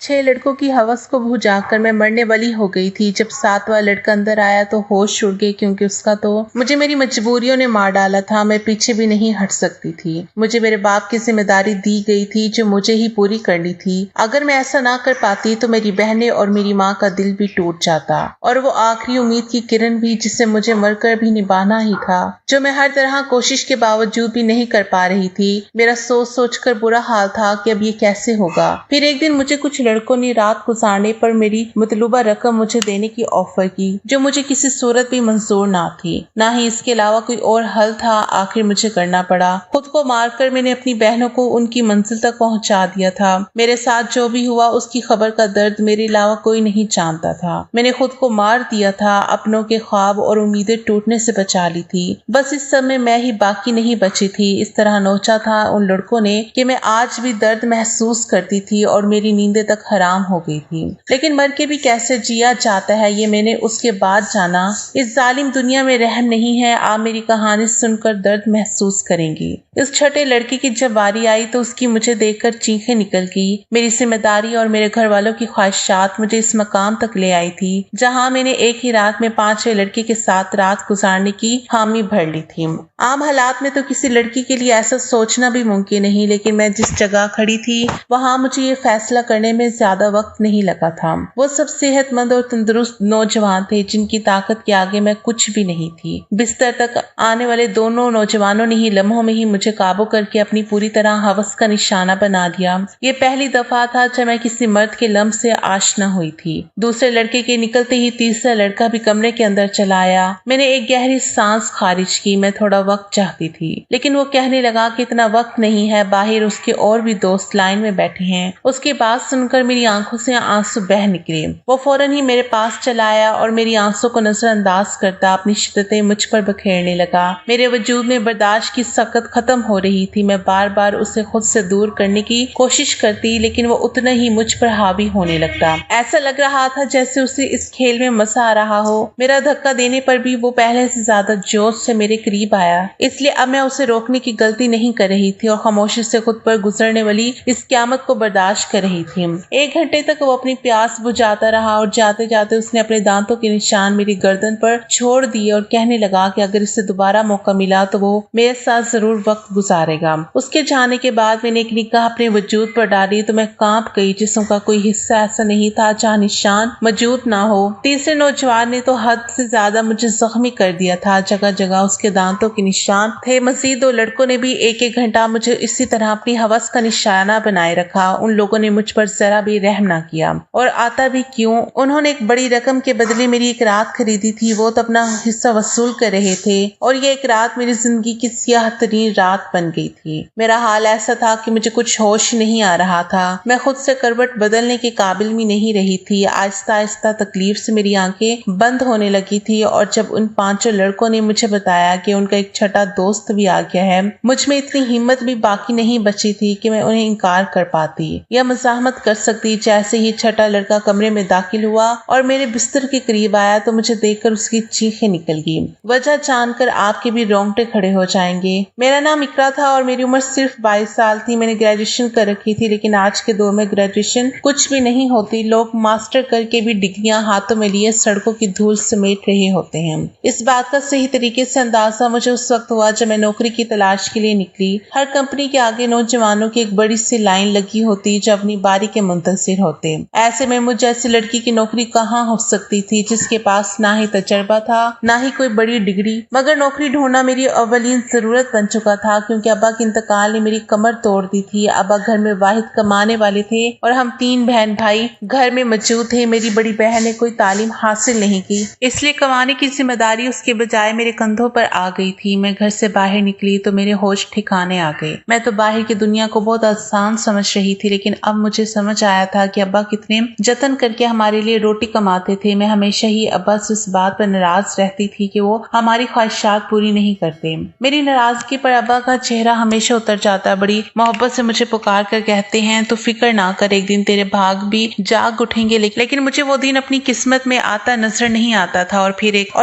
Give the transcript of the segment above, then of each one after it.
6 लड़कों की हवस को भुजा कर मैं मरने वाली हो गई थी। जब 7वां लड़का अंदर आया तो होश उड़ गए, क्योंकि उसका तो मुझे मेरी मजबूरियों ने मार डाला था। मैं पीछे भी नहीं हट सकती थी। मुझे मेरे बाप की जिम्मेदारी दी गई थी जो मुझे ही पूरी करनी थी। अगर मैं ऐसा ना कर पाती तो मेरी बहनें और मेरी माँ का दिल भी टूट जाता, और वो आखिरी उम्मीद की किरण भी जिसे मुझे मरकर भी निभाना ही था, जो मैं हर तरह कोशिश के बावजूद भी नहीं कर पा रही थी। मेरा सोच सोच कर बुरा हाल था कि अब ये कैसे होगा। फिर एक दिन मुझे कुछ लड़कों ने रात गुजारने पर मेरी मतलूबा रकम मुझे देने की ऑफर की, जो मुझे किसी सूरत भी मंजूर ना थी। ना ही इसके अलावा कोई और हल था। आखिर मुझे करना पड़ा। खुद को मारकर मैंने अपनी बहनों को उनकी मंजिल तक पहुंचा दिया था। मेरे साथ जो भी हुआ उसकी खबर का दर्द मेरे अलावा कोई नहीं जानता था। मैंने खुद को मार दिया था, अपनों के ख्वाब और उम्मीदें टूटने से बचा ली थी। बस इस समय मैं ही बाकी नहीं बची थी। इस तरह नोचा था उन लड़कों ने कि मैं आज भी दर्द महसूस करती थी और मेरी नींदें तक हराम हो गई थी। लेकिन मर के भी कैसे जिया जाता है ये मैंने उसके बाद जाना। इस जालिम दुनिया में रहम नहीं है। आप मेरी कहानी सुनकर दर्द महसूस करेंगी। इस छठे लड़के की जब बारी आई तो उसकी मुझे देखकर चीखें निकल गई। मेरी जिम्मेदारी और मेरे घर वालों की ख्वाहिशात मुझे इस मकाम तक ले आई थी जहाँ मैंने एक ही रात में 5वें लड़के के साथ रात गुजारने की हामी भर ली थी। आम हालात में तो किसी लड़की के लिए ऐसा सोचना भी मुमकिन नहीं, लेकिन मैं जिस जगह खड़ी थी वहाँ मुझे ये फैसला करने में ज्यादा वक्त नहीं लगा था। वो सब सेहतमंद और तंदुरुस्त नौजवान थे जिनकी ताकत के आगे मैं कुछ भी नहीं थी। बिस्तर तक आने वाले दोनों नौजवानों ने ही लम्हों में ही मुझे काबू करके अपनी पूरी तरह हवस का निशाना बना दिया। ये पहली दफा था जब मैं किसी मर्द के लम्ह से आशना हुई थी। दूसरे लड़के के निकलते ही तीसरा लड़का भी कमरे के अंदर चला आया। मैंने एक गहरी सांस खारिज की। मैं थोड़ा वक्त चाहती थी, लेकिन वो कहने लगा कि इतना वक्त नहीं है, बाहर उसके और भी दोस्त लाइन में बैठे हैं। उसकी बात सुनकर मेरी आंखों से आंसू बह निकले। वो फौरन ही मेरे पास चला आया और मेरी आंसू को नजरअंदाज करता अपनी शिद्दतें मुझ पर बखेरने लगा। मेरे वजूद में बर्दाश्त की सकत खत्म हो रही थी। मैं बार बार उसे खुद से दूर करने की कोशिश करती, लेकिन वो उतना ही मुझ पर हावी होने लगता। ऐसा लग रहा था जैसे उसे इस खेल में मजा आ रहा हो। मेरा धक्का देने पर भी वो पहले से ज्यादा जोश से मेरे करीब आया। इसलिए अब मैं उसे रोकने की गलती नहीं कर रही थी और खामोशी से खुद पर गुजरने वाली इस क़यामत को बर्दाश्त कर रही थी। 1 घंटे तक वो अपनी प्यास बुझाता रहा और जाते जाते उसने अपने दांतों के निशान मेरी गर्दन पर छोड़ दिए और कहने लगा कि अगर इसे दोबारा मौका मिला तो वो मेरे साथ जरूर वक्त गुजारेगा। उसके जाने के बाद मैंने एक निगाह अपने वजूद पर डाली तो मैं कांप गई। जिस्म का कोई हिस्सा ऐसा नहीं था जहाँ निशान मौजूद ना हो। तीसरे नौजवान ने तो हद से ज्यादा मुझे जख्मी कर दिया था। जगह जगह उसके दांतों के निशान थे। मजीद 2 लड़कों ने भी 1-1 घंटा मुझे इसी तरह अपनी हवस का निशाना बनाए रखा। उन लोगों ने मुझ पर जरा भी रहम ना किया, और आता भी क्यों। उन्होंने एक बड़ी रकम के बदले मेरी एक रात खरीदी थी। वो तो अपना हिस्सा वसूल कर रहे थे और ये एक रात मेरी जिंदगी की सियाह तरीन रात बन गई थी। मेरा हाल ऐसा था कि मुझे कुछ होश नहीं आ रहा था। मैं खुद से करवट बदलने के काबिल भी नहीं रही थी। आहिस्ता आहिस्ता तकलीफ से मेरी आंखें बंद होने लगी थी, और जब उन 5 लड़कों ने मुझे बताया कि उनका एक छठा दोस्त भी आ गया है, मुझ में इतनी हिम्मत भी बाकी नहीं बची थी कि मैं उन्हें इनकार कर पाती या मज़ाहमत कर सकती। जैसे ही छठा लड़का कमरे में दाखिल हुआ और मेरे बिस्तर के करीब आया तो मुझे देखकर उसकी चीखें निकल गई। वजह जानकर आपके भी रोंगटे खड़े हो जाएंगे। मेरा नाम इकरा था और मेरी उम्र सिर्फ 22 साल थी। मैंने ग्रेजुएशन कर रखी थी, लेकिन आज के दौर में ग्रेजुएशन कुछ भी नहीं होती। लोग मास्टर करके भी डिग्रियां हाथों में लिए सड़कों की धूल समेट रहे होते हैं। इस बात का सही तरीके से अंदाजा मुझे उस वक्त हुआ जब मैं नौकरी की तलाश के लिए निकली। हर कंपनी के आगे नौजवानों की एक बड़ी सी लाइन लगी होती जो अपनी बारी के मुंतजिर होते। ऐसे में मुझ जैसी लड़की की नौकरी कहाँ हो सकती थी जिसके पास ना ही तजर्बा था ना ही कोई बड़ी डिग्री। मगर नौकरी ढूंढना मेरी अवलीन जरूरत बन चुका था, क्योंकि अब्बा के इंतकाल ने मेरी कमर तोड़ दी थी। अब्बा घर में वाहिद कमाने वाले थे और हम 3 बहन भाई घर में मौजूद थे। मेरी बड़ी बहन ने कोई तालीम हासिल नहीं की, इसलिए कमाने की जिम्मेदारी उसके बजाय मेरे कंधों पर आ गई थी। मैं घर से बाहर निकली तो मेरे होश ठिकाने आ गए। मैं तो बाहर की दुनिया को बहुत आसान समझ रही थी, लेकिन अब मुझे समझ आया था कि अब्बा कितने जतन करके हमारे लिए रोटी कमाते थे। मैं हमेशा ही अब्बा से इस बात पर नाराज रहती थी कि वो हमारी ख्वाहिशात पूरी नहीं करते। मेरी नाराजगी पर अब्बा का चेहरा हमेशा उतर जाता। बड़ी मोहब्बत से मुझे पुकार कर कहते हैं, तो फिक्र ना कर, एक दिन तेरे भाग भी जाग उठेंगे। लेकिन मुझे वो दिन अपनी किस्मत में आता नजर नहीं आता था। और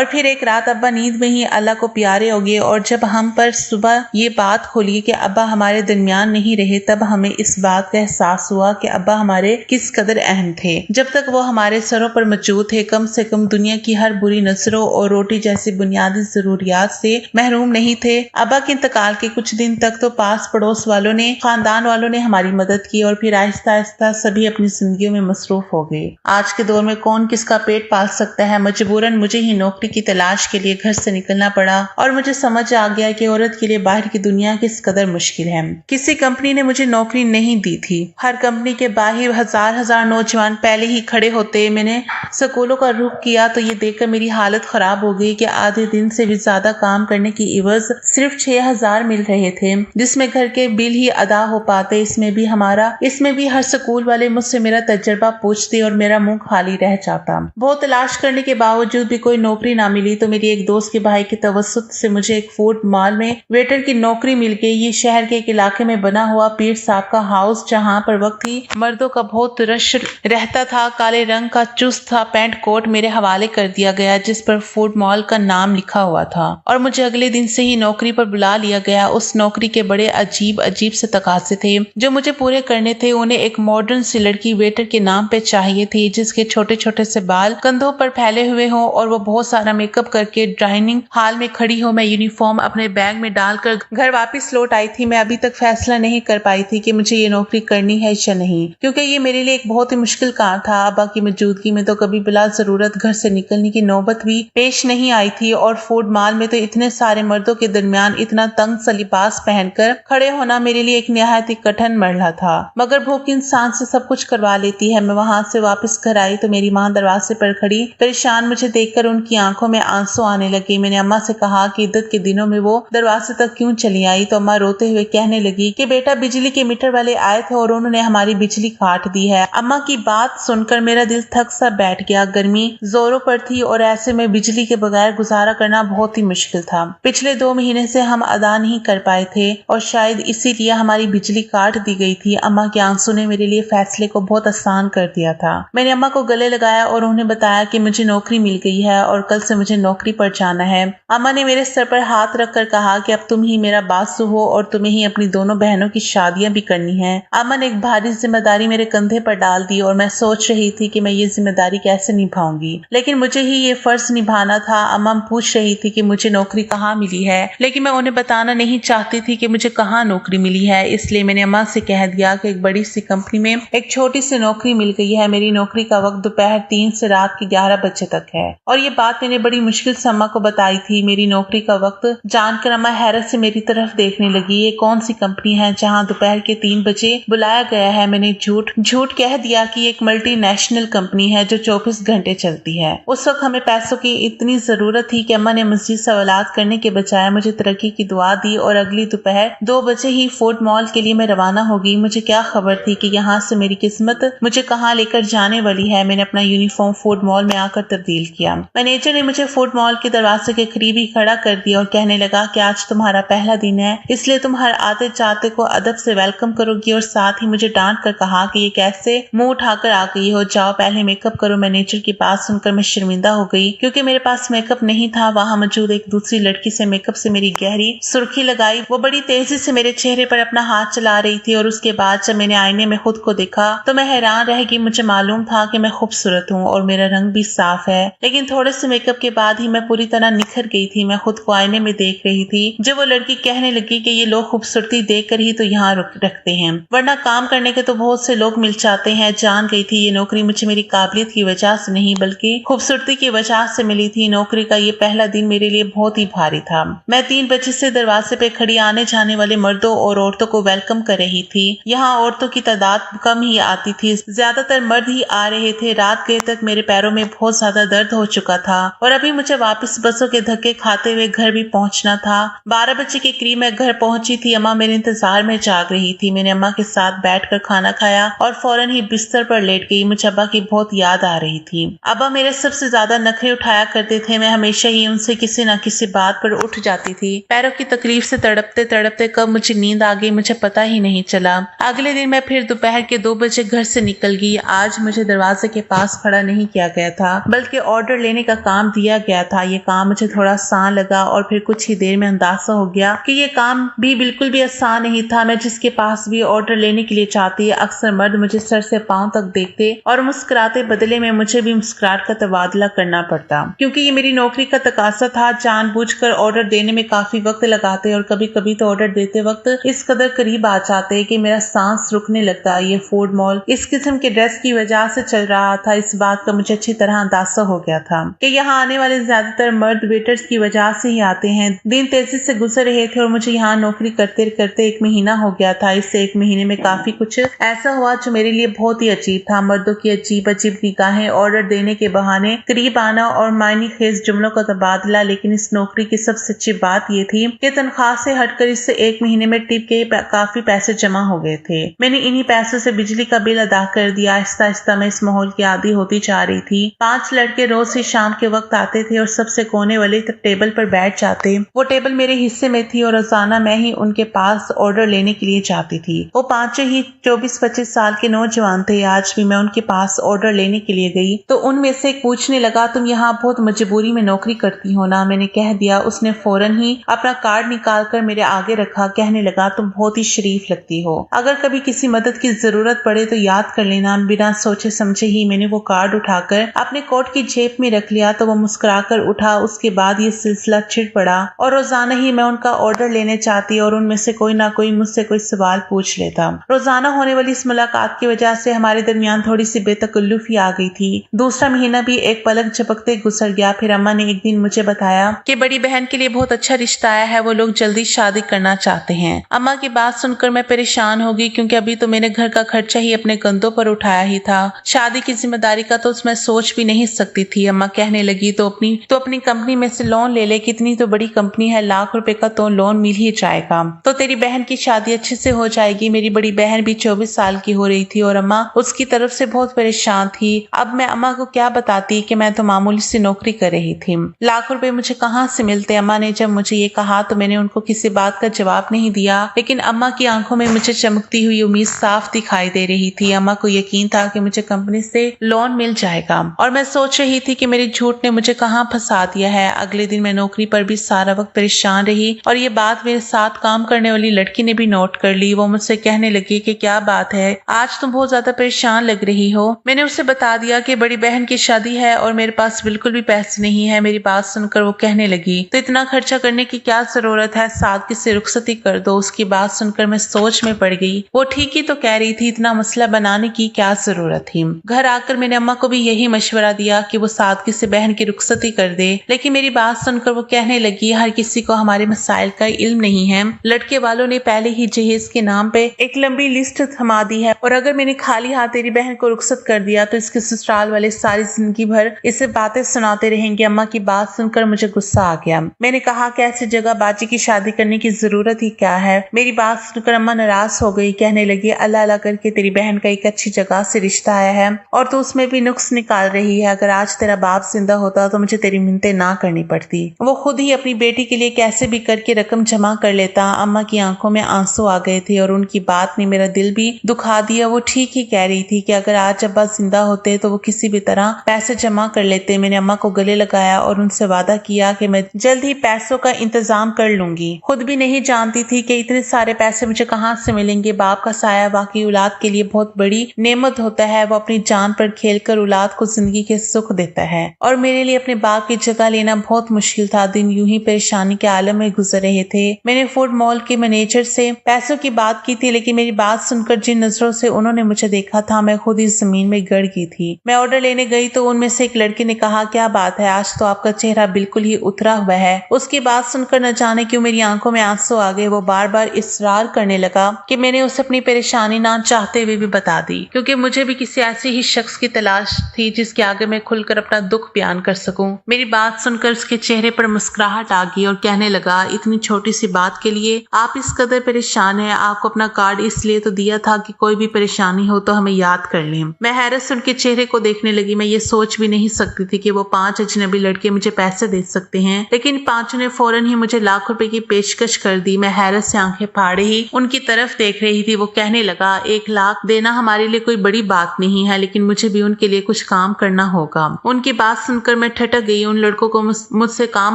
फिर एक रात अब्बा नींद में ही अल्लाह को प्यारे हो गए, और जब हम पर सुबह ये बात खोली कि अब्बा हमारे दरमियान नहीं रहे, तब हमें इस बात का एहसास हुआ कि अब्बा हमारे किस कदर अहम थे। जब तक वो हमारे सरों पर मौजूद थे, कम से कम दुनिया की हर बुरी नजरों और रोटी जैसी बुनियादी जरूरियात से महरूम नहीं थे। अब्बा के इंतकाल के कुछ दिन तक तो पास पड़ोस वालों ने, खानदान वालों ने हमारी मदद की और फिर आहिस्ता आहिस्ता सभी अपनी जिंदगियों में मसरूफ हो गए। आज के दौर में कौन किसका पेट पाल सकता है। मजबूरन मुझे ही नौकरी की तलाश के लिए घर से निकलना पड़ा और मुझे समझ आ गया कि औरत के लिए बाहर की दुनिया किस कदर मुश्किल है। किसी कंपनी ने मुझे नौकरी नहीं दी थी। हर कंपनी के बाहर हजार नौजवान पहले ही खड़े होते। मैंने स्कूलों का रुख किया तो ये देखकर मेरी हालत खराब हो गई कि आधे दिन से भी ज्यादा काम करने की इवज सिर्फ 6,000 मिल रहे थे, जिसमें घर के बिल ही अदा हो पाते। इसमें भी हर स्कूल वाले मुझसे मेरा तजर्बा पूछते और मेरा मुंह खाली रह जाता। बहुत तलाश करने के बावजूद भी कोई नौकरी ना मिली तो मेरी एक दोस्त के भाई के तवस्सुत से मुझे एक फूड मॉल में वेटर की नौकरी मिल गई। ये शहर के एक इलाके में बना हुआ पीर साहब का हाउस, जहाँ पर वक्त ही मर्दों का बहुत रश रहता था। काले रंग का चुस्त था पैंट कोट मेरे हवाले कर दिया गया, जिस पर फूड मॉल का नाम लिखा हुआ था, और मुझे अगले दिन से ही नौकरी पर बुला लिया गया। उस नौकरी के बड़े अजीब से तकाजे थे जो मुझे पूरे करने थे। उन्हें एक मॉडर्न सी लड़की वेटर के नाम पे चाहिए थी, जिसके छोटे छोटे से बाल कंधों पर फैले हुए हों और वो बहुत सारा मेकअप करके डाइनिंग हॉल में खड़ी हो। मैं यूनिफॉर्म अपने बैग में डालकर घर वापस लौट आई थी। मैं अभी तक फैसला नहीं कर पाई थी कि मुझे ये नौकरी करनी है या नहीं, क्योंकि ये मेरे लिए एक बहुत ही मुश्किल काम था। अब्बा की मौजूदगी में तो कभी बिला जरूरत घर से निकलने की नौबत भी पेश नहीं आई थी, और फूड मॉल में तो इतने सारे मर्दों के दरमियान इतना तंग सा लिबास पहनकर खड़े होना मेरे लिए एक निहायत ही कठिन मरहला था। मगर भूख इंसान से सब कुछ करवा लेती है। मैं वहां से वापस घर आई तो मेरी माँ दरवाजे पर खड़ी परेशान मुझे देखकर उनकी आंखों में आंसू आने लगे। मैंने अम्मा से कहा कि इद्दत के दिनों में वो दरवाजे तक क्यों चली आई, तो अम्मा रोते हुए कहने लगी कि बेटा, बिजली के मीटर वाले आए थे और उन्होंने हमारी बिजली काट दी है। अम्मा की बात सुनकर मेरा दिल थक सा बैठ गया। गर्मी जोरों पर थी और ऐसे में बिजली के बगैर गुजारा करना बहुत ही मुश्किल था। पिछले 2 महीने से हम अदा नहीं कर पाए थे और शायद इसीलिए हमारी बिजली काट दी गई थी। अम्मा के आंसू ने मेरे लिए फैसले को बहुत आसान कर दिया था। मैंने अम्मा को गले लगाया और उन्हें बताया कि मुझे नौकरी मिल गई है और कल से मुझे नौकरी पर जाना है। अम्मा ने मेरे सर पर हाथ रखकर कहा कि अब तुम ही मेरा बासु हो और तुम्हें ही अपनी दोनों बहनों की शादियां भी करनी है। अम्मा ने एक भारी जिम्मेदारी मेरे कंधे पर डाल दी और मैं सोच रही थी कि मैं ये जिम्मेदारी कैसे निभाऊंगी, लेकिन मुझे ही ये फर्ज निभाना था। अम्मा पूछ रही थी कि मुझे नौकरी कहाँ मिली है, लेकिन मैं उन्हें बताना नहीं चाहती थी कि मुझे कहाँ नौकरी मिली है। इसलिए मैंने अम्मा से कह दिया कि एक बड़ी सी कंपनी में एक छोटी सी नौकरी मिल गई है। मेरी नौकरी का वक्त दोपहर 3 से रात के 11 बजे तक है। और ये बात मैंने बड़ी मुश्किल से अम्मा को बताई थी। मेरी नौकरी का वक्त जानकर अम्मा हैरत से मेरी तरफ देखने लगी। ये कौन सी कंपनी है जहाँ दोपहर के 3 बजे बुलाया गया है? मैंने झूठ कह दिया कि एक मल्टीनेशनल कंपनी है जो 24 घंटे चलती है। उस वक्त हमें पैसों की इतनी जरूरत थी कि अम्मा ने मजीद सवालात करने के बजाय मुझे तरक्की की दुआ दी और अगली दोपहर 2 बजे ही फूड मॉल के लिए मैं रवाना हो गई। मुझे क्या खबर थी कि यहाँ से मेरी किस्मत मुझे कहाँ लेकर जाने वाली है। मैंने अपना यूनिफॉर्म फूड मॉल में आकर तब्दील किया। मैनेजर ने मुझे फूड मॉल के दरवाजे के करीब ही खड़ा कर दिया और कहने लगा कि आज तुम्हारा पहला दिन है, इसलिए तुम हर आते जाते को अदब से वेलकम करोगी। और साथ ही मुझे डांट कर कहा कि ये कैसे मुंह उठाकर आ गई हो, जाओ पहले मेकअप करो। मैनेजर की बात सुनकर मैं शर्मिंदा हो गई क्योंकि मेरे पास मेकअप नहीं था। वहाँ मौजूद एक दूसरी लड़की से मेकअप से मेरी गहरी सुर्खी लगाई। वो बड़ी तेजी से मेरे चेहरे पर अपना हाथ चला रही थी और उसके बाद जब मैंने आईने में खुद को देखा तो मैं हैरान रह गई। मुझे मालूम था कि मैं खूबसूरत हूँ और मेरा रंग भी साफ है, लेकिन थोड़े से मेकअप के बाद ही मैं पूरी तरह निखर गई थी। मैं खुद को आईने में देख रही थी। जब वो लड़की कहने लगी कि ये लोग खूबसूरती देख कर ही तो यहाँ रखते हैं, वरना काम करने के तो बहुत से लोग मिल जाते हैं। जान गई थी ये नौकरी मुझे मेरी काबिलियत की वजह से नहीं बल्कि खूबसूरती की वजह से मिली थी। नौकरी का ये पहला दिन मेरे लिए बहुत ही भारी था। मैं 3 बजे से दरवाजे पे खड़ी आने जाने वाले मर्दों और औरतों को वेलकम कर रही थी। यहाँ औरतों की तादाद कम ही आती थी, ज्यादातर मर्द ही आ रहे थे। रात गए तक मेरे पैरों में बहुत ज्यादा दर्द हो चुका था और अभी मुझे वापस बसों के धक्के खाते हुए घर भी पहुंचना था। 12 बजे के करीब मैं घर पहुंची थी। अम्मा मेरे इंतजार में जाग रही थी। मैंने अम्मा के साथ बैठकर खाना खाया और फौरन ही बिस्तर पर लेट गई। मुझे अब्बा की बहुत याद आ रही थी। अब्बा मेरे सबसे ज्यादा नखरे उठाया करते थे। मैं हमेशा ही उनसे किसी न किसी बात पर उठ जाती थी। पैरों की तकलीफ से तड़पते तड़पते कब मुझे नींद आ गई मुझे पता ही नहीं चला। अगले दिन मैं फिर दोपहर के 2 बजे घर से निकल गई। आज मुझे दरवाजे के पास खड़ा नहीं किया गया था बल्कि ऑर्डर लेने का काम दिया गया था। ये काम मुझे थोड़ा आसान लगा और फिर कुछ ही देर में अंदाजा हो गया कि ये काम भी बिल्कुल भी आसान नहीं था। मैं जिसके पास भी ऑर्डर लेने के लिए चाहती अक्सर मर्द मुझे सर से पांव तक देखते और मुस्कुराते, बदले में मुझे भी मुस्कुराहट का तबादला करना पड़ता। क्योंकि ये मेरी नौकरी का तकाजा था, जानबूझकर ऑर्डर देने में काफी वक्त लगाते और कभी कभी तो ऑर्डर देते वक्त इस कदर करीब आ जाते कि मेरा सांस रुकने लगता। ये फूड मॉल इस किस्म के ड्रेस की वजह से चल रहा था, इस बात का मुझे अच्छी तरह अंदाजा हो गया था कि यहाँ आने वाले ज्यादातर मर्द वेटर्स की वजह से ही आते हैं। दिन तेजी से गुजर रहे थे और मुझे यहाँ नौकरी करते करते 1 महीना हो गया था। इससे 1 महीने में काफी कुछ ऐसा हुआ जो मेरे लिए बहुत ही अजीब था। मर्दों की अजीब अजीब निगाहें, ऑर्डर देने के बहाने करीब आना और मायने खेज जुमलों का तबादला। लेकिन इस नौकरी की सबसे अच्छी बात यह थी कि तनख्वाह से हटकर इससे 1 महीने में टिप के काफी पैसे जमा हो गए थे। मैंने इन्हीं पैसों से बिजली का बिल अदा कर दिया। आहिस्ता आहिस्ता मैं इस माहौल की आदी होती जा रही थी। 5 लड़के रोज ही शाम के वक्त आते थे और सबसे कोने वाले टेबल पर बैठ जाते। वो टेबल मेरे हिस्से में थी और रोजाना मैं ही उनके पास ऑर्डर लेने के लिए जाती थी। वो पांचों ही 24-25 साल के नौजवान थे। आज भी मैं उनके पास ऑर्डर लेने के लिए गई तो उनमें से एक पूछने लगा, तुम यहाँ बहुत मजबूरी में नौकरी करती हो ना? मैंने कह दिया। उसने फौरन ही अपना कार्ड निकाल कर मेरे आगे रखा। कहने लगा, तुम बहुत ही शरीफ लगती हो, अगर कभी किसी मदद की जरूरत पड़े तो याद कर लेना। बिना सोचे समझे ही मैंने वो कार्ड उठाकर अपने कोट की जेब में रख लिया तो वो मुस्कुराकर उठा। उसके बाद ये सिलसिला छिड़ पड़ा और रोजाना ही मैं उनका ऑर्डर लेने चाहती और उनमें से कोई ना कोई मुझसे कोई सवाल पूछ लेता। रोजाना होने वाली इस मुलाकात की वजह से हमारे दरमियान थोड़ी सी बेतकल्लुफी आ गई थी। दूसरा महीना भी एक पलक झपकते गुजर गया। फिर अम्मा ने एक दिन मुझे बताया कि बड़ी बहन के लिए बहुत अच्छा रिश्ता आया है, वो लोग जल्दी शादी करना चाहते हैं। अम्मा की बात सुनकर मैं परेशान हो गई, क्योंकि अभी तो मैंने घर का खर्चा ही अपने कंधों पर उठाया ही था। शादी की जिम्मेदारी का तो मैं सोच भी नहीं सकती थी। अम्मा कहने लगी, तो अपनी कंपनी में से लोन ले ले, कितनी तो बड़ी कंपनी है, लाख रुपए का तो लोन मिल ही जाएगा, तो तेरी बहन की शादी अच्छे से हो जाएगी। मेरी बड़ी बहन भी 24 साल की हो रही थी और अम्मा उसकी तरफ से बहुत परेशान थी। अब मैं अम्मा को क्या बताती कि मैं तो मामूली सी नौकरी कर रही थी, लाख रुपए मुझे कहाँ से मिलते। अम्मा ने जब मुझे ये कहा तो मैंने उनको किसी बात का जवाब नहीं दिया, लेकिन अम्मा की आंखों में मुझे चमकती हुई उम्मीद साफ दिखाई दे रही थी। अम्मा को यकीन था कि मुझे कंपनी से लोन मिल जाएगा और मैं सोच रही थी कि मेरी झूठ ने मुझे कहाँ फंसा दिया है। अगले दिन मैं नौकरी पर भी सारा वक्त परेशान रही और ये बात मेरे साथ काम करने वाली लड़की ने भी नोट कर ली। वो मुझसे कहने लगी कि क्या बात है, आज तुम बहुत ज्यादा परेशान लग रही हो। मैंने उसे बता दिया कि बड़ी बहन की शादी है और मेरे पास बिल्कुल भी पैसे नहीं है। मेरी बात सुनकर वो कहने लगी, तो इतना खर्चा करने की क्या जरूरत है, सादगी से रुखसती कर दो। उसकी बात सुनकर मैं सोच में पड़ गई। वो ठीक ही तो कह रही थी, इतना मसला बनाने की क्या जरूरत थी। घर आकर मैंने अम्मा को भी यही मशवरा दिया कि वो सादगी से बहन की रुखसती कर दे, लेकिन मेरी बात सुनकर वो कहने लगी, हर किसी को हमारे मसाइल का इल्म नहीं है। लड़के वालों ने पहले ही जहेज के नाम पे एक लंबी लिस्ट थमा दी है और अगर मैंने खाली हाथ तेरी बहन को रुखसत कर दिया तो इसके ससुराल वाले सारी जिंदगी भर इसे बातें सुनाते रहेंगे। अम्मा की बात सुनकर मुझे गुस्सा आ गया। मैंने कहा कि ऐसी जगह बाजी की शादी करने की जरूरत ही क्या है। मेरी बात सुनकर अम्मा नाराज हो गई। कहने लगी, अल्लाह अल्लाह करके तेरी बहन का एक अच्छी जगह से रिश्ता आया है और तू उसमें भी नुक्स निकाल रही है। अगर आज तेरा बाप जिंदा होता तो मुझे तेरी मिन्नतें ना करनी पड़ती। वो खुद ही अपनी बेटी के लिए कैसे भी करके रकम जमा कर लेता। अम्मा की आंखों में आंसू आ गए थे और उनकी बात ने मेरा दिल भी दुखा दिया। वो ठीक ही कह रही थी कि अगर आज अब्बा जिंदा होते तो वो किसी भी तरह पैसे जमा कर लेते। मैंने अम्मा को गले लगाया और उनसे वादा किया कि मैं जल्द ही पैसों का इंतजाम कर लूंगी। खुद भी नहीं जानती थी कि इतने सारे पैसे मुझे कहाँ से मिलेंगे। बाप का साया बाकी औलाद के लिए बहुत बड़ी नेमत होता है। वो अपनी जान पर खेलकर औलाद को जिंदगी के सुख देता है और मेरे लिए अपने बाप की जगह लेना बहुत मुश्किल था। दिन यूं ही परेशानी के आलम में गुजर रहे थे। मैंने फूड मॉल के मैनेजर से पैसों की बात की थी, लेकिन मेरी बात सुनकर जिन नजरों से उन्होंने मुझे देखा था मैं खुद ही जमीन में गड़ गई थी। मैं ऑर्डर लेने गई तो उनमें से एक लड़के ने कहा, क्या बात है, आज तो आपका चेहरा बिल्कुल ही उतरा हुआ है। उसकी बात सुनकर न जाने क्यों मेरी आंखों में आंसू आ गए। वो बार बार इसरार करने लगा कि मैंने उसे अपनी परेशानी ना चाहते हुए भी बता दी, क्योंकि मुझे भी किसी ऐसे ही शख्स की तलाश थी जिसके आगे मैं खुलकर अपना दुख बयान कर सकूं। मेरी बात सुनकर उसके चेहरे पर मुस्कुराहट आ गई और कहने लगा, इतनी छोटी सी बात के लिए आप इस कदर परेशान हैं। आपको अपना कार्ड इसलिए तो दिया था कि कोई भी परेशानी हो तो हमें याद कर लें। मैं हैरत से उनके चेहरे को देखने लगी। मैं ये सोच भी नहीं सकती थी कि वो 5 अजनबी लड़के मुझे पैसे दे सकते हैं, लेकिन पांचों ने फौरन ही मुझे लाख रुपए की पेशकश कर दी। मैं हैरत से आंखें फाड़े ही उनकी तरफ देख रही थी। वो कहने लगा, 1 लाख देना हमारे लिए कोई बड़ी बात नहीं है, लेकिन मुझे भी उनके लिए कुछ काम करना होगा। उनकी बात सुनकर मैं ठटक गई। उन लड़कों को मुझसे काम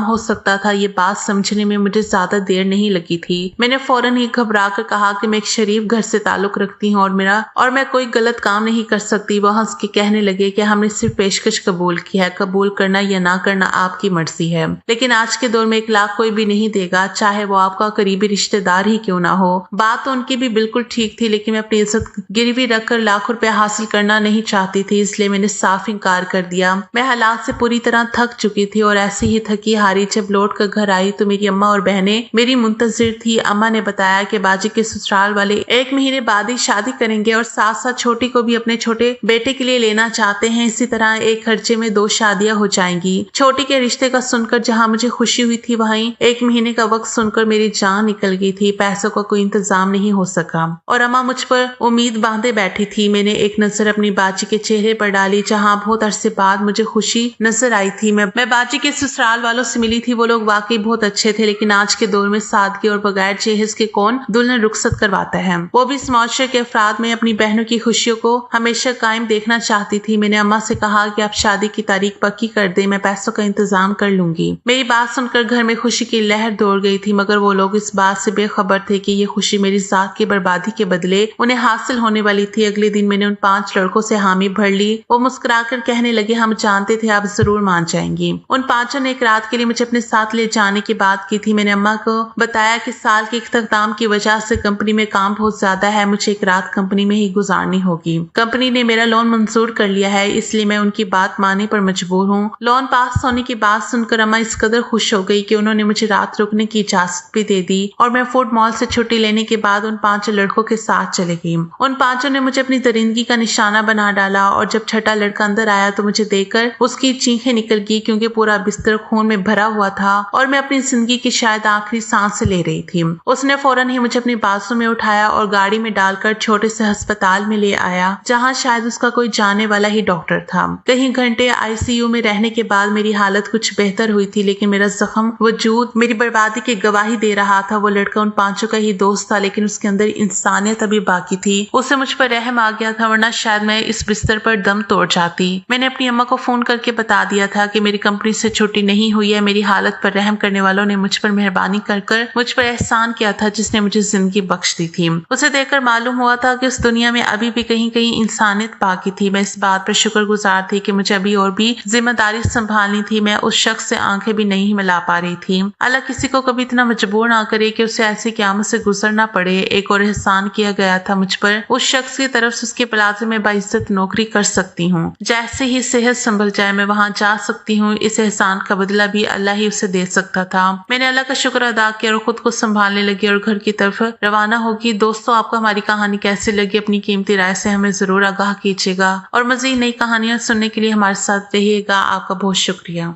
हो सकता था, ये बात समझने में मुझे ज्यादा देर नहीं लगी थी। मैंने फौरन ही घबरा कर कहा कि मैं एक शरीफ घर से ताल्लुक रखती हूँ और और मैं कोई गलत काम नहीं कर सकती। वो हंस के कहने लगे कि हमने सिर्फ पेशकश कबूल की है, कबूल करना या ना करना आपकी मर्जी है, लेकिन आज के दौर में 1 लाख कोई भी नहीं देगा, चाहे वो आपका करीबी रिश्तेदार ही क्यों ना हो। बात तो उनकी भी बिल्कुल ठीक थी, लेकिन मैं अपनी इज्जत गिरवी रखकर लाखों रुपए हासिल करना नहीं चाहती थी, इसलिए मैंने साफ इनकार कर दिया। मैं हालात से पूरी तरह थक चुकी थी और ऐसी ही थकी हारी जब लौट कर घर आई तो मेरी अम्मा और बहनें मेरी मुंतजिर थी। अम्मा ने बताया कि बाजी के ससुराल वाले 1 महीने बाद ही शादी करेंगे और साथ साथ छोटी को भी अपने छोटे बेटे के लिए लेना चाहते हैं। इसी तरह एक खर्चे में 2 शादियां हो जाएंगी। छोटी के रिश्ते का सुनकर जहां मुझे खुशी हुई थी, वहीं 1 महीने का वक्त सुनकर मेरी जान निकल गई थी। पैसों का कोई इंतजाम नहीं हो सका और अम्मा मुझ पर उम्मीद बांधे बैठी थी। मैंने एक नजर अपनी बाजी के चेहरे पर डाली, जहां बहुत अरसे बाद मुझे खुशी नजर आई थी। मैं बाजी के ससुराल वालों से मिली थी। वो लोग वाकई बहुत अच्छे थे, लेकिन आज के दौर में सादगी और बगैर जहेज के कौन दुल्हन रुखसत करवाता है, वो भी इस माशरे के अफराद में। अपनी बहनों की खुशियों को हमेशा कायम देखना चाहती थी। मैंने अम्मा से कहा कि आप शादी की तारीख पक्की कर दे, मैं पैसों का इंतजाम कर लूंगी। मेरी बात सुनकर घर में खुशी की लहर दौड़ गई थी, मगर वो लोग इस बात से बेखबर थे कि ये खुशी मेरी जात की बर्बादी के बदले उन्हें हासिल होने वाली थी। अगले दिन मैंने उन 5 लड़कों से हामी भर ली। वो मुस्कुराकर कहने लगे, हम जानते थे आप जरूर मान जाएंगी। उन 5 ने एक रात के लिए मुझे अपने साथ ले जाने की बात की थी। मैंने अम्मा को बताया कि साल के इख्तिताम की वजह से कंपनी में काम बहुत ज्यादा है, मुझे एक रात कंपनी में ही गुजारनी होगी। कंपनी ने मेरा लोन मंजूर कर लिया है, इसलिए मैं उनकी बात मानने पर मजबूर हूँ। लोन पास होने की बात सुनकर अम्मा इस कदर खुश हो गई कि उन्होंने मुझे रात रुकने की इजाजत भी दे दी और मैं फूड मॉल से छुट्टी लेने के बाद उन 5 लड़कों के साथ चले गई। उन 5 ने मुझे अपनी दरिंदगी का निशाना बना डाला और जब छठा लड़का अंदर आया तो मुझे देखकर उसकी चीखें निकल गई, क्योंकि पूरा बिस्तर खून में भरा हुआ था और मैं अपनी जिंदगी की शायद आखिरी सांस ले रही थी। उसने फौरन ही मुझे अपनी बाजू में उठाया और गाड़ी में डालकर छोटे से अस्पताल में ले आया, जहां शायद उसका कोई जाने वाला ही डॉक्टर था। कई घंटे आईसीयू में रहने के बाद मेरी हालत कुछ बेहतर हुई थी, लेकिन मेरा जख्म वजूद मेरी बर्बादी की गवाही दे रहा था। वो लड़का उन 5 का ही दोस्त था, लेकिन उसके अंदर इंसानियत अभी बाकी थी। उसे मुझ पर रहम आ गया था, वरना शायद मैं इस बिस्तर पर दम तोड़ जाती। मैंने अपनी अम्मा को फोन करके बता दिया था कि मेरी कंपनी से छुट्टी नहीं हुई है। मेरी हालत पर रहम करने वालों ने मुझ पर मेहरबानी कर मुझ पर एहसान किया था, जिसने मुझे जिंदगी बख्श दी थी। उसे देखकर मालूम हुआ था कि उस दुनिया में अभी भी कहीं कहीं इंसानियत बाकी थी। मैं इस बात पर शुक्रगुजार थी कि मुझे अभी और भी जिम्मेदारी संभालनी थी। मैं उस शख्स से आंखें भी नहीं मिला पा रही थी। अल्लाह किसी को कभी इतना मजबूर ना करे कि उसे ऐसी क़यामत से गुजरना पड़े। एक और एहसान किया गया था मुझ पर, उस शख्स की तरफ से उसके प्लाजे में बाइज्जत नौकरी कर सकती हूँ। जैसे ही सेहत संभल जाए मैं वहाँ जा सकती हूँ। इस एहसान का बदला भी अल्लाह ही उसे दे सकता था। मैंने अल्लाह का शुक्र अदा किया और खुद को संभालने लगी और घर की तरफ रवाना होगी। दोस्तों, आपको हमारी कहानी कैसी लगी अपनी कीमती राय से हमें जरूर आगाह कीजिएगा और मज़ीद नई कहानियां सुनने के लिए हमारे साथ रहिएगा। आपका बहुत शुक्रिया।